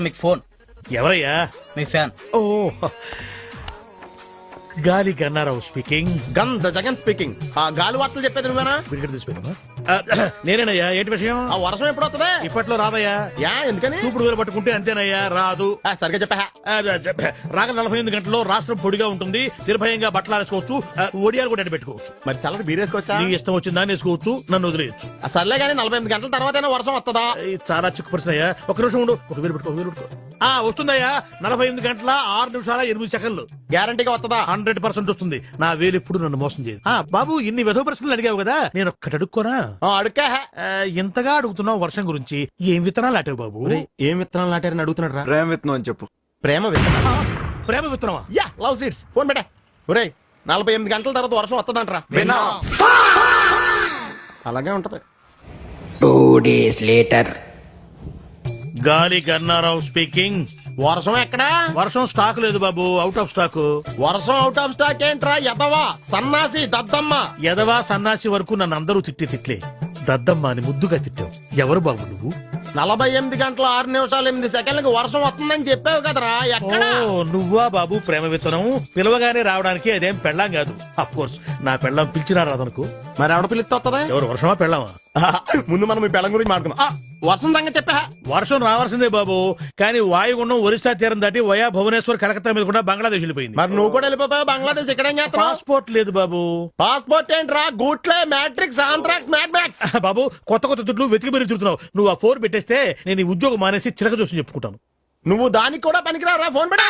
మీకు ఫోన్. ఎవరయ్యా? మీ ఫ్యాన్. ఓ, గాలి గన్నారావు స్పీకింగ్. గంధ జగన్ స్పీకింగ్. ఆ గాలి వార్తలు చెప్పేది నువ్వేనా? విడిగడ తీసిపోయినా? నేనేనయ్యా. ఏంటి విషయం? ఆ వర్షం ఎప్పుడు వస్తుంది? ఇప్పట్లో రాదయ్యా. యా ఎందుకని? చూపుడు వేలు పట్టుకుంటే అంతేనయ్యా, రాదు. సరిగ్గా చెప్పా. రాగ 48 గంటల్లో రాష్ట్రం పొడిగా ఉంటుంది, నిర్భయంగా బట్టలు వేసుకోవచ్చు, ఒడియాలు కూడా పెట్టుకోవచ్చు. మరి చల్లటి బీరేసుకోవచ్చా? నీ ఇష్టం వచ్చిన దాన్ని వేసుకోవచ్చు, నన్ను వదిలేయచ్చు. సర్లే గానీ 48 గంటల తర్వాతైనా వర్షం వస్తుందా? చాలా చిక్కు పరిస్థితి. ఒక నిమిషం ఉండు. ఒక వేలు పెట్టుకో. వస్తుందయ్యా. 48 గంటల 6 నిమిషాల 8 సెకండ్లు గ్యారంటీగా వస్తుందా? 100% వస్తుంది. నా వేలు ఎప్పుడు నన్ను మోసం చేయదు. బాబు, ఇన్ని వెధవ ప్రశ్నలు అడిగావు కదా, నేను ఒక్కటి అడుక్కోనా? అడుక్కా. ఇంతగా అడుగుతున్నావు వర్షం గురించి. ఏం విత్తనాలు నాటావు బాబు? ఏం విత్తనాలు నాటారని అడుగుతున్నాడు రా. ప్రేమ విత్తనం అని చెప్పు. ప్రేమ విత్తనం. ప్రేమ విత్తనమా? Yeah, love seeds. ఫోన్ పెట్టా. ఒరేయ్, 48 గంటల తర్వాత వర్షం వస్తుందంటరా. అలాగే ఉంటది. 2 days later. గాలి గన్నారావు స్పీకింగ్. వర్షం ఎక్కడా? వర్షం స్టాక్ లేదు బాబు, అవుట్ ఆఫ్ స్టాక్. వర్షం అవుట్ ఆఫ్ స్టాక్ ఏంట్రా? ఎదవా సన్నాసి దద్దమ్మ. ఎదవా సన్నాసి వరకు నన్ను అందరూ తిట్లే. దద్దమ్మ అని ముద్దుగా తిట్టావు. ఎవరు బాబు నువ్వు? 48 గంటల 6 నిమిషాలు 8 సెకండ్లకు వర్షం వస్తుందని చెప్పావు కదరా. ఎక్కడ? ఓ, నువ్వా బాబు ప్రేమ విత్తనం? పిలవగానే రావడానికి అదేం పెళ్ళాం కాదు. అఫ్ కోర్స్ నా పెళ్ళాం పిలిచినా రాదనుకో. మరి ఎవడ పిలిస్తే వస్తుందా? ఎవరు, వర్షమా పెళ్ళామా? ముందు మనం ఈ పెళ్ళం గురించి మాట్లాడుకుందాం. వర్షం సంగతి చెప్పా. వర్షం రావాల్సిందే బాబు, కానీ వాయుగుండం ఒరిస్సా తీరం దాటి వయా భువనేశ్వర్ కలకత్తా మీద కూడా బంగ్లాదేశ్ వెళ్ళిపోయింది. మరి నువ్వు కూడా వెళ్ళిపోయావు బంగ్లాదేశ్. ఇక్కడేం చేస్తావు? పాస్పోర్ట్ లేదు బాబు. పాస్పోర్ట్ ఏంట్రా? గూట్లే, మ్యాట్రిక్స్, ఆంథ్రాక్స్, మ్యాడ్ మ్యాక్స్. బాబు, కొత్త తుట్లు వెతికి మీరు తిరుగుతున్నావు. నువ్వు ఆ 4 పెట్టేస్తే నేను ఈ ఉద్యోగం మానేసి చిలక చూసి చెప్పుకుంటాను. నువ్వు దానికి కూడా పనికిరావురా. ఫోన్ పెట్టా.